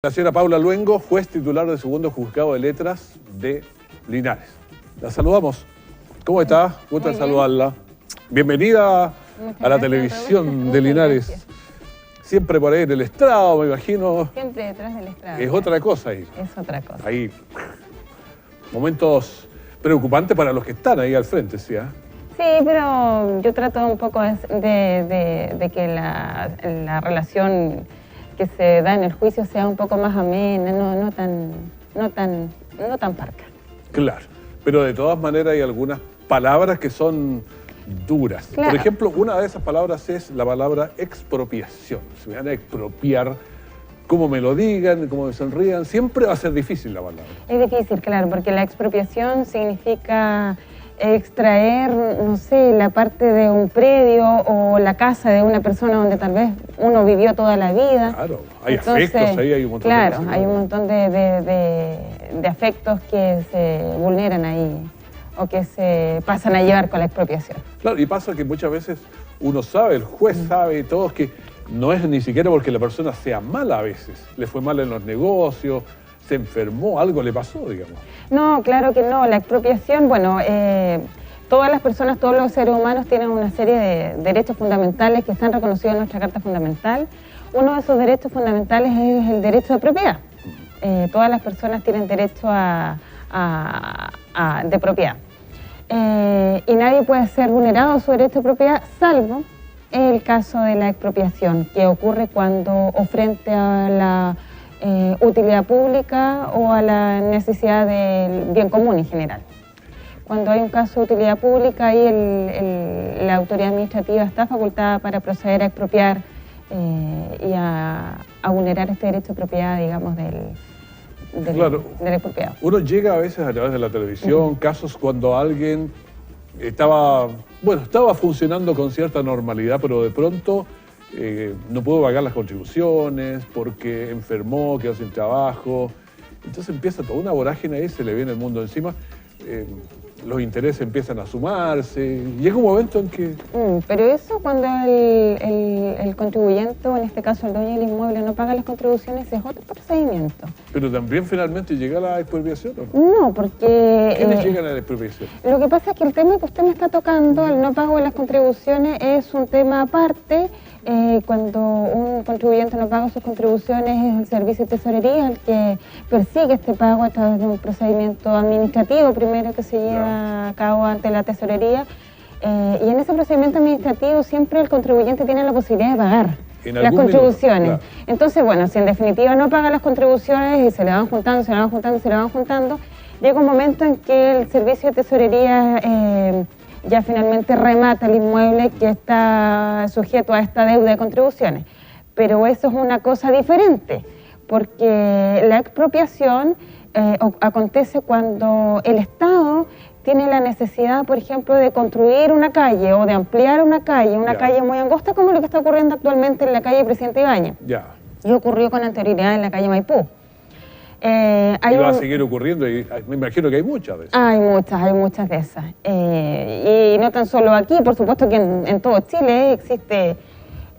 La señora Paula Luengo, juez titular del segundo juzgado de letras de Linares. La saludamos. ¿Cómo está? Gusto saludarla. Bienvenida a la televisión de Linares. Gracias. Siempre por ahí en el estrado, me imagino. Siempre detrás del estrado. Es otra cosa ahí. Es otra cosa. Ahí, momentos preocupantes para los que están ahí al frente, ¿sí? Sí, pero yo trato un poco de que la relación que se da en el juicio sea un poco más amena, no tan parca. Claro, pero de todas maneras hay algunas palabras que son duras. Claro. Por ejemplo, una de esas palabras es la palabra expropiación. Si me van a expropiar, como me lo digan, como me sonrían, siempre va a ser difícil la palabra. Es difícil, claro, porque la expropiación significa extraer, no sé, la parte de un predio o la casa de una persona donde tal vez uno vivió toda la vida. Claro, hay afectos ahí, hay un montón de cosas. Claro, hay un montón de afectos que se vulneran ahí o que se pasan a llevar con la expropiación. Claro, y pasa que muchas veces uno sabe, el juez sabe, todos que no es ni siquiera porque la persona sea mala a veces. Le fue mal en los negocios, se enfermó, algo le pasó, digamos. No, claro que no. La expropiación, bueno, todas las personas, todos los seres humanos tienen una serie de derechos fundamentales que están reconocidos en nuestra Carta Fundamental. Uno de esos derechos fundamentales es el derecho de propiedad. Todas las personas tienen derecho de propiedad. Y nadie puede ser vulnerado su derecho de propiedad, salvo el caso de la expropiación, que ocurre cuando o frente a la utilidad pública o a la necesidad del bien común en general. Cuando hay un caso de utilidad pública, ahí la autoridad administrativa está facultada para proceder a expropiar y a vulnerar este derecho de propiedad, digamos, del expropiado. Uno llega a veces a través de la televisión, casos cuando alguien estaba funcionando con cierta normalidad, pero de pronto no pudo pagar las contribuciones porque enfermó, quedó sin trabajo. Entonces empieza toda una vorágine ahí, se le viene el mundo encima. Los intereses empiezan a sumarse. Llega un momento en que... Pero eso cuando el contribuyente, o en este caso el dueño del inmueble, no paga las contribuciones, es otro procedimiento. Pero también finalmente llega la expropiación, ¿o no? No, porque... ¿Quiénes llegan a la expropiación? Lo que pasa es que el tema que usted me está tocando, el no pago de las contribuciones, es un tema aparte. Cuando un contribuyente no paga sus contribuciones, es el Servicio de Tesorería el que persigue este pago a través de un procedimiento administrativo primero que se lleva a cabo ante la Tesorería. Y en ese procedimiento administrativo siempre el contribuyente tiene la posibilidad de pagar las contribuciones. Claro. Entonces, bueno, si en definitiva no paga las contribuciones y se le van juntando, se le van juntando, se le van juntando, llega un momento en que el Servicio de Tesorería ya finalmente remata el inmueble que está sujeto a esta deuda de contribuciones. Pero eso es una cosa diferente, porque la expropiación acontece cuando el Estado tiene la necesidad, por ejemplo, de construir una calle o de ampliar una calle muy angosta, como lo que está ocurriendo actualmente en la calle Presidente Ibáñez. Y ocurrió con anterioridad en la calle Maipú. Y va a seguir ocurriendo, y me imagino que hay muchas de esas. Hay muchas de esas. Y no tan solo aquí, por supuesto que en todo Chile existe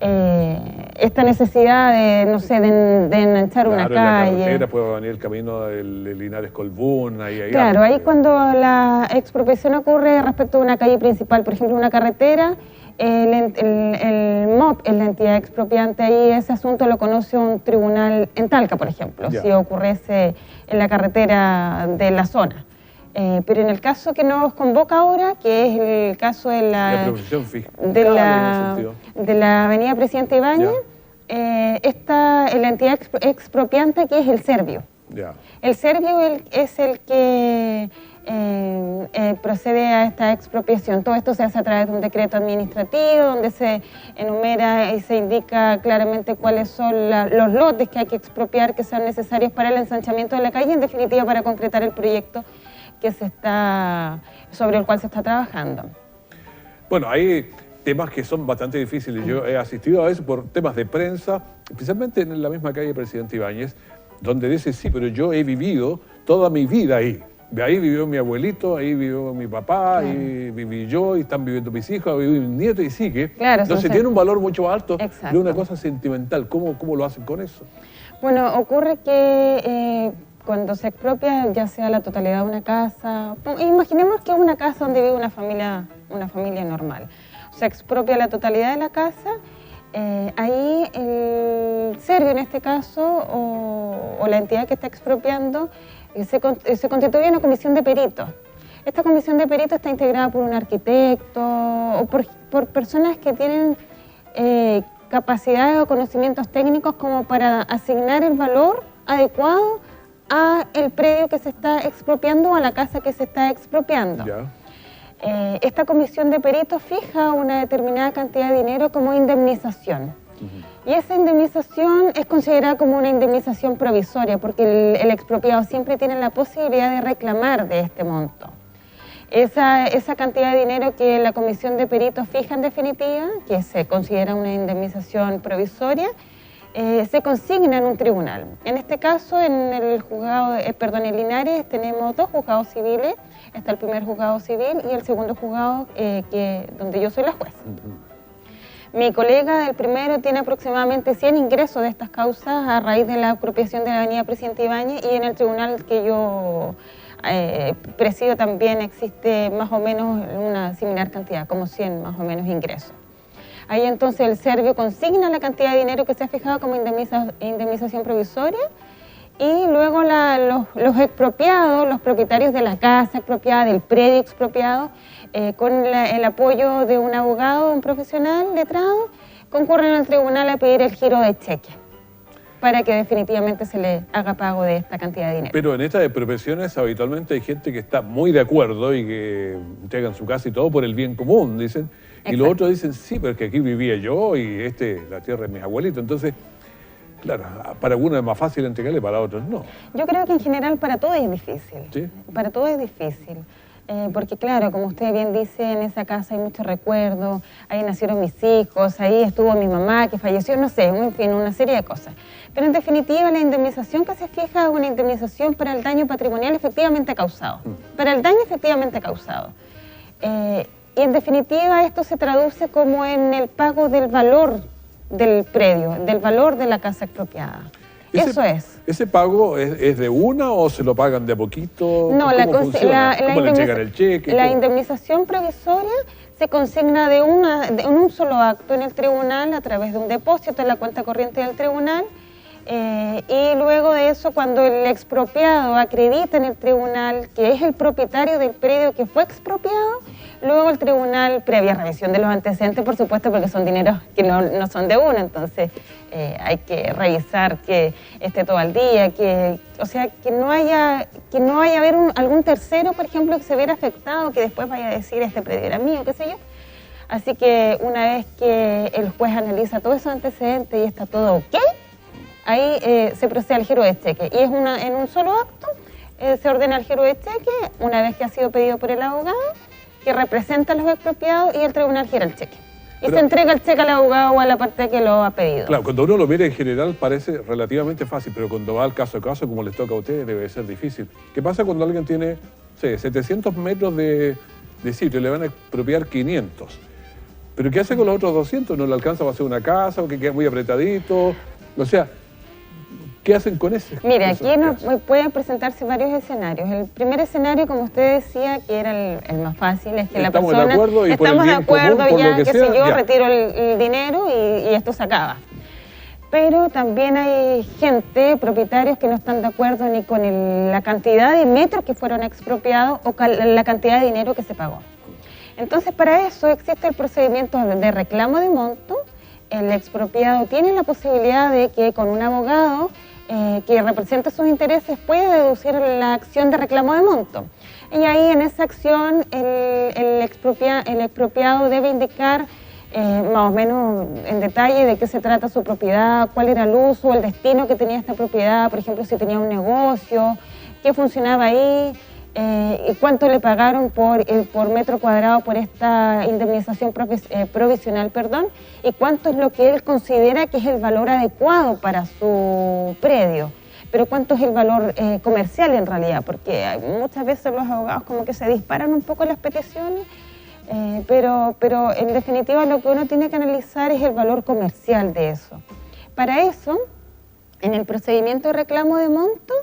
esta necesidad de, no sé, de ensanchar una calle. En la carretera puede venir el camino del Linares-Colbún, ahí. Claro, ahí cuando la expropiación ocurre respecto a una calle principal, por ejemplo, una carretera, el MOP es la entidad expropiante, ahí ese asunto lo conoce un tribunal en Talca, por ejemplo, si ocurriese en la carretera de la zona. Pero en el caso que nos convoca ahora, que es el caso de la avenida Presidente Ibáñez, está la entidad expropiante, que es el Servio. El Servio es el que procede a esta expropiación. Todo esto se hace a través de un decreto administrativo donde se enumera y se indica claramente cuáles son los lotes que hay que expropiar, que sean necesarios para el ensanchamiento de la calle, en definitiva para concretar el proyecto sobre el cual se está trabajando. Bueno, hay temas que son bastante difíciles. Yo he asistido a eso por temas de prensa, especialmente en la misma calle Presidente Ibáñez, donde dice, sí, pero yo he vivido toda mi vida ahí. Ahí vivió mi abuelito, ahí vivió mi papá, ahí viví yo, y están viviendo mis hijos, ahí viví mis nietos, y sigue. Claro, entonces tiene un valor mucho más alto. Exacto. De una cosa sentimental. ¿Cómo lo hacen con eso? Bueno, ocurre que cuando se expropia ya sea la totalidad de una casa, imaginemos que es una casa donde vive una familia normal, se expropia la totalidad de la casa, ahí el serbio en este caso o la entidad que está expropiando se constituye una comisión de peritos. Esta comisión de peritos está integrada por un arquitecto o por personas que tienen capacidades o conocimientos técnicos como para asignar el valor adecuado a el predio que se está expropiando o a la casa que se está expropiando. Esta comisión de peritos fija una determinada cantidad de dinero como indemnización. Y esa indemnización es considerada como una indemnización provisoria porque el expropiado siempre tiene la posibilidad de reclamar de este monto. Esa cantidad de dinero que la comisión de peritos fija en definitiva, que se considera una indemnización provisoria, se consigna en un tribunal. En este caso, en el juzgado, en Linares tenemos dos juzgados civiles. Está el primer juzgado civil y el segundo juzgado donde yo soy la jueza. Mi colega del primero tiene aproximadamente 100 ingresos de estas causas a raíz de la expropiación de la avenida Presidente Ibáñez, y en el tribunal que yo presido también existe más o menos una similar cantidad, como 100 más o menos ingresos. Ahí entonces el serbio consigna la cantidad de dinero que se ha fijado como indemnización provisoria, y luego los expropiados, los propietarios de la casa expropiada, del predio expropiado, con el apoyo de un abogado, un profesional letrado, concurren al tribunal a pedir el giro de cheque para que definitivamente se le haga pago de esta cantidad de dinero. Pero en estas expropiaciones habitualmente hay gente que está muy de acuerdo y que entregan su casa y todo por el bien común, dicen. Exacto. Y los otros dicen, sí, pero es que aquí vivía yo y la tierra de mis abuelitos. Entonces, claro, para algunos es más fácil entregarle, para otros no. Yo creo que en general para todos es difícil. ¿Sí? Para todos es difícil. Porque claro, como usted bien dice, en esa casa hay muchos recuerdos, ahí nacieron mis hijos, ahí estuvo mi mamá que falleció, no sé, en fin, una serie de cosas. Pero en definitiva la indemnización que se fija es una indemnización para el daño patrimonial efectivamente causado. Para el daño efectivamente causado. Y en definitiva esto se traduce como en el pago del valor del predio, del valor de la casa expropiada. Eso es. ¿Ese pago es de una o se lo pagan de a poquito? No, ¿Cómo le llegan el cheque? La indemnización provisoria se consigna en un solo acto en el tribunal a través de un depósito en la cuenta corriente del tribunal, y luego de eso, cuando el expropiado acredita en el tribunal que es el propietario del predio que fue expropiado, luego el tribunal, previa revisión de los antecedentes, por supuesto, porque son dineros que no son de uno, entonces hay que revisar que esté todo al día, que no haya algún tercero, por ejemplo, que se viera afectado, que después vaya a decir este predio era mío, qué sé yo. Así que una vez que el juez analiza todos esos antecedentes y está todo ok, ahí se procede al giro de cheque. Y es en un solo acto, se ordena el giro de cheque, una vez que ha sido pedido por el abogado, que representa a los expropiados, y el tribunal gira el cheque. Y se entrega el cheque al abogado o a la parte que lo ha pedido. Claro, cuando uno lo mira en general parece relativamente fácil, pero cuando va al caso a caso, como les toca a ustedes, debe ser difícil. ¿Qué pasa cuando alguien tiene, 700 metros de sitio y le van a expropiar 500? ¿Pero qué hace con los otros 200? ¿No le alcanza para hacer una casa o que queda muy apretadito? O sea, ¿qué hacen con ese? Mire, aquí pueden presentarse varios escenarios. El primer escenario, como usted decía, que era el más fácil, es que la persona... Estamos de acuerdo ya, que si yo retiro el dinero y esto se acaba. Pero también hay gente, propietarios, que no están de acuerdo ni con la cantidad de metros que fueron expropiados o la cantidad de dinero que se pagó. Entonces, para eso existe el procedimiento de reclamo de monto. El expropiado tiene la posibilidad de que con un abogado que represente sus intereses pueda deducir la acción de reclamo de monto. Y ahí en esa acción el expropiado debe indicar más o menos en detalle de qué se trata su propiedad, cuál era el uso, el destino que tenía esta propiedad, por ejemplo, si tenía un negocio, qué funcionaba ahí, y cuánto le pagaron por metro cuadrado por esta indemnización provisional, y cuánto es lo que él considera que es el valor adecuado para su predio, pero cuánto es el valor comercial en realidad, porque muchas veces los abogados como que se disparan un poco las peticiones, pero en definitiva lo que uno tiene que analizar es el valor comercial de eso. Para eso En el procedimiento de reclamo de monto,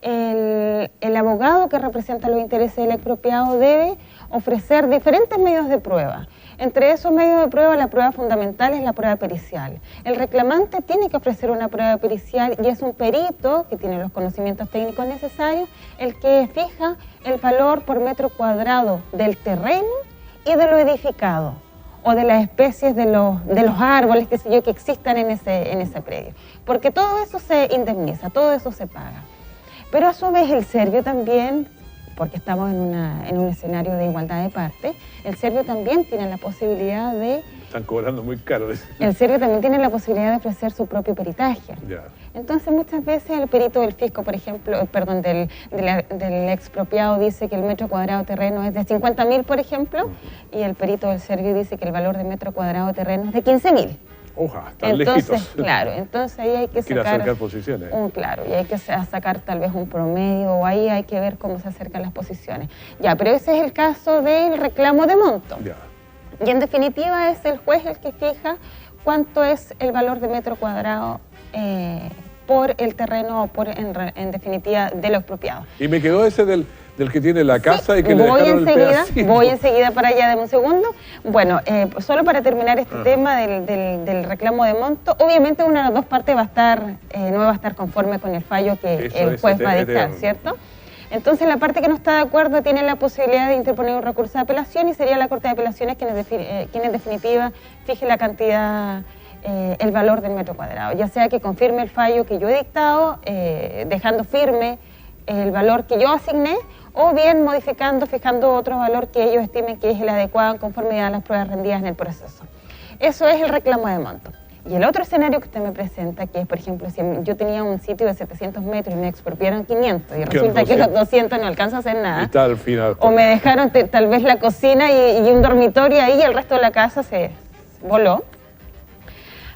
el abogado que representa los intereses del expropiado debe ofrecer diferentes medios de prueba. Entre esos medios de prueba, la prueba fundamental es la prueba pericial. El reclamante tiene que ofrecer una prueba pericial y es un perito que tiene los conocimientos técnicos necesarios el que fija el valor por metro cuadrado del terreno y de lo edificado o de las especies de los árboles, qué sé yo, que existan en ese predio. Porque todo eso se indemniza, todo eso se paga. Pero a su vez el servio también, porque estamos en un escenario de igualdad de partes, el servio también tiene la posibilidad de... Están cobrando muy caro. El servio también tiene la posibilidad de ofrecer su propio peritaje. Ya. Entonces muchas veces el perito del fisco, por ejemplo, perdón, del expropiado dice que el metro cuadrado de terreno es de 50.000, por ejemplo, y el perito del servio dice que el valor de metro cuadrado de terreno es de 15.000. Oja, están entonces, lejitos. Claro, entonces ahí hay que sacar... acercar posiciones. Claro, y hay que sacar tal vez un promedio, o ahí hay que ver cómo se acercan las posiciones. Ya, pero ese es el caso del reclamo de monto. Ya. Y en definitiva es el juez el que fija cuánto es el valor de metro cuadrado por el terreno o en definitiva de lo expropiado. Y me quedó ese del que tiene la casa y que le dejaron el pedacito. Voy enseguida para allá, dame un segundo. Bueno, solo para terminar este tema del reclamo de monto, obviamente una de las dos partes no va a estar conforme con el fallo que el juez va a dictar, ¿cierto? Entonces la parte que no está de acuerdo tiene la posibilidad de interponer un recurso de apelación y sería la Corte de Apelaciones quien en definitiva fije la cantidad, el valor del metro cuadrado, ya sea que confirme el fallo que yo he dictado, dejando firme el valor que yo asigné, o bien modificando, fijando otro valor que ellos estimen que es el adecuado en conformidad a las pruebas rendidas en el proceso. Eso es el reclamo de monto. Y el otro escenario que usted me presenta, que es, por ejemplo, si yo tenía un sitio de 700 metros y me expropiaron 500 y resulta que los 200 no alcanzo a hacer nada, está al final, o me dejaron tal vez la cocina y un dormitorio ahí y el resto de la casa se voló.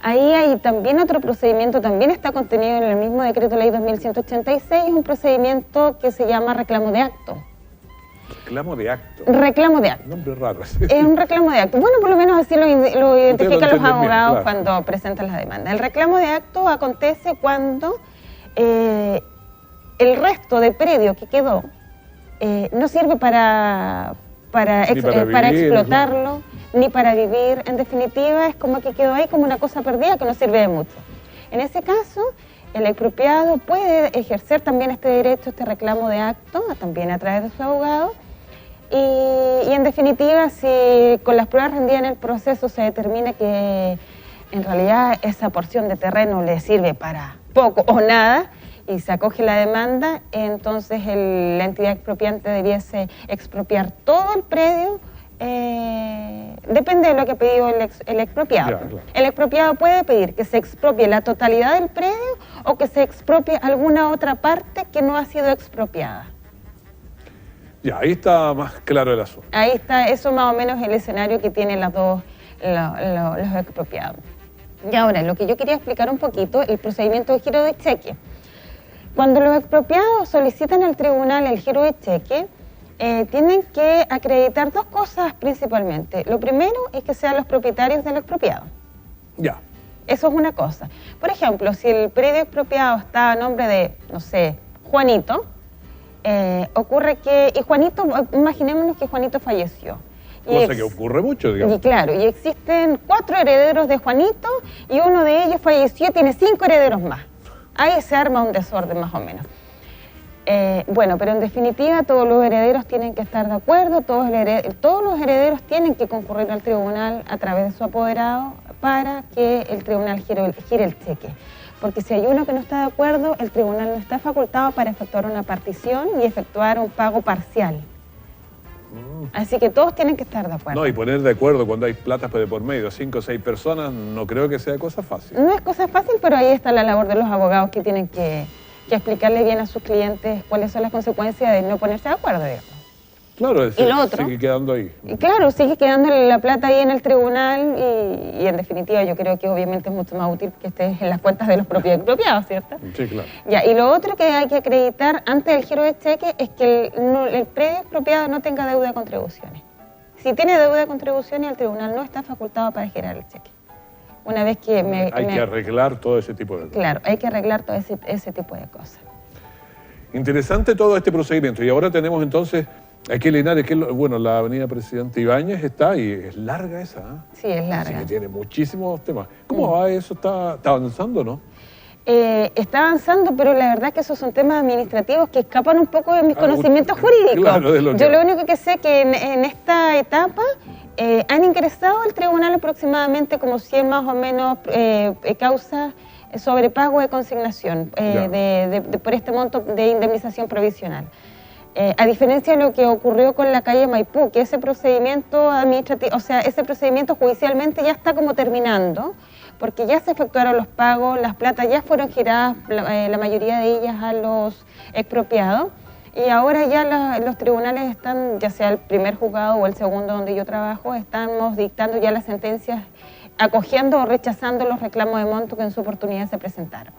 Ahí hay también otro procedimiento, también está contenido en el mismo decreto ley 2186, es un procedimiento que se llama reclamo de acto. Reclamo de acto. Reclamo de acto. Nombre raro. Es un reclamo de acto. Bueno, por lo menos así lo identifican los abogados bien, claro, cuando presentan la demanda. El reclamo de acto acontece cuando el resto de predio que quedó no sirve para explotarlo, ni para vivir. En definitiva, es como que quedó ahí como una cosa perdida que no sirve de mucho. En ese caso, el expropiado puede ejercer también este derecho, este reclamo de acto, también a través de su abogado. Y en definitiva, si con las pruebas rendidas en el proceso se determina que en realidad esa porción de terreno le sirve para poco o nada y se acoge la demanda, entonces la entidad expropiante debiese expropiar todo el predio. Depende de lo que ha pedido el expropiado. Claro. El expropiado puede pedir que se expropie la totalidad del predio o que se expropie alguna otra parte que no ha sido expropiada. Ya, ahí está más claro el asunto. Ahí está, eso más o menos es el escenario que tienen los expropiados. Y ahora, lo que yo quería explicar un poquito, el procedimiento de giro de cheque. Cuando los expropiados solicitan al tribunal el giro de cheque, tienen que acreditar dos cosas principalmente. Lo primero es que sean los propietarios del expropiado. Ya. Eso es una cosa. Por ejemplo, si el predio expropiado está a nombre de, no sé, Juanito, ocurre que, y Juanito, imaginémonos que Juanito falleció. Cosa que ocurre mucho, digamos. Y claro, y existen 4 herederos de Juanito y uno de ellos falleció y tiene 5 herederos más. Ahí se arma un desorden más o menos. Bueno, pero en definitiva todos los herederos tienen que estar de acuerdo, todos los herederos tienen que concurrir al tribunal a través de su apoderado para que el tribunal gire el cheque. Porque si hay uno que no está de acuerdo, el tribunal no está facultado para efectuar una partición y efectuar un pago parcial. Así que todos tienen que estar de acuerdo. No, y poner de acuerdo cuando hay plata de por medio, 5 o 6 personas, no creo que sea cosa fácil. No es cosa fácil, pero ahí está la labor de los abogados que tienen que explicarle bien a sus clientes cuáles son las consecuencias de no ponerse de acuerdo, digamos. Claro, y lo otro, sigue quedando ahí. Y claro, sigue quedando la plata ahí en el tribunal y en definitiva yo creo que obviamente es mucho más útil que esté en las cuentas de los propios expropiados, ¿cierto? Sí, claro. Ya, y lo otro que hay que acreditar antes del giro de cheque es que el predio expropiado no tenga deuda de contribuciones. Si tiene deuda de contribuciones, el tribunal no está facultado para girar el cheque. una vez que Hay que arreglar todo ese tipo de cosas. Claro, hay que arreglar todo ese tipo de cosas. Interesante todo este procedimiento. Y ahora tenemos entonces aquí en Linares, que bueno, la avenida Presidente Ibáñez está y es larga esa. ¿Eh? Sí, es larga. Así que tiene muchísimos temas. ¿Cómo va eso? ¿Está avanzando, no? Está avanzando, pero la verdad que esos son temas administrativos que escapan un poco de mis conocimientos jurídicos. Claro, Yo lo único que sé que en esta etapa han ingresado al tribunal aproximadamente como 100 más o menos causas sobre pago de consignación por este monto de indemnización provisional. A diferencia de lo que ocurrió con la calle Maipú, que ese procedimiento administrativo, o sea, ese procedimiento judicialmente ya está como terminando, porque ya se efectuaron los pagos, las platas ya fueron giradas, la mayoría de ellas a los expropiados, y ahora ya los tribunales están, ya sea el primer juzgado o el segundo donde yo trabajo, estamos dictando ya las sentencias, acogiendo o rechazando los reclamos de monto que en su oportunidad se presentaron.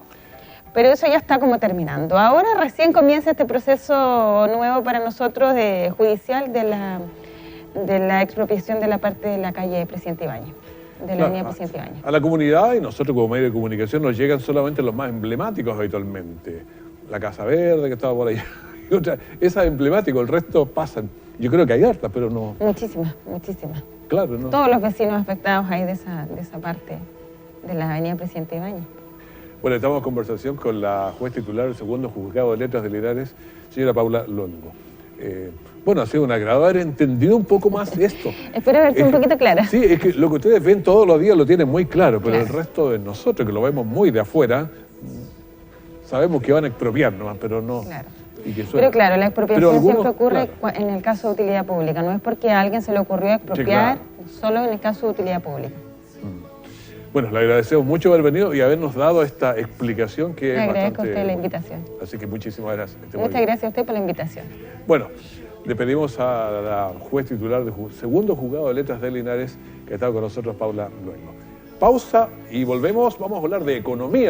Pero eso ya está como terminando. Ahora recién comienza este proceso nuevo para nosotros judicial de la expropiación de la parte de la calle Presidente Ibáñez. De la avenida Presidente Ibáñez. A la comunidad y nosotros como medio de comunicación nos llegan solamente los más emblemáticos habitualmente. La Casa Verde que estaba por allá. Y otra, esa es emblemático, el resto pasan. Yo creo que hay hartas, pero no. Muchísimas, muchísimas. Claro, ¿no? Todos los vecinos afectados ahí de esa parte de la avenida Presidente Ibáñez. Bueno, estamos en conversación con la juez titular del segundo juzgado de letras de Linares, señora Paula Luengo. Bueno, ha sido un agrado haber entendido un poco más esto. Espero haber sido un poquito clara. Sí, es que lo que ustedes ven todos los días lo tienen muy claro, pero el resto de nosotros, que lo vemos muy de afuera, sabemos que van a expropiar nomás, pero no... Claro. Pero claro, la expropiación siempre ocurre en el caso de utilidad pública. No es porque a alguien se le ocurrió expropiar, solo en el caso de utilidad pública. Bueno, le agradecemos mucho haber venido y habernos dado esta explicación que le agradezco a usted la invitación. Así que muchísimas gracias. Muchas gracias a usted por la invitación. Bueno, le pedimos a la juez titular del segundo juzgado de letras de Linares que ha estado con nosotros, Paula Luengo. Pausa y volvemos, vamos a hablar de economía.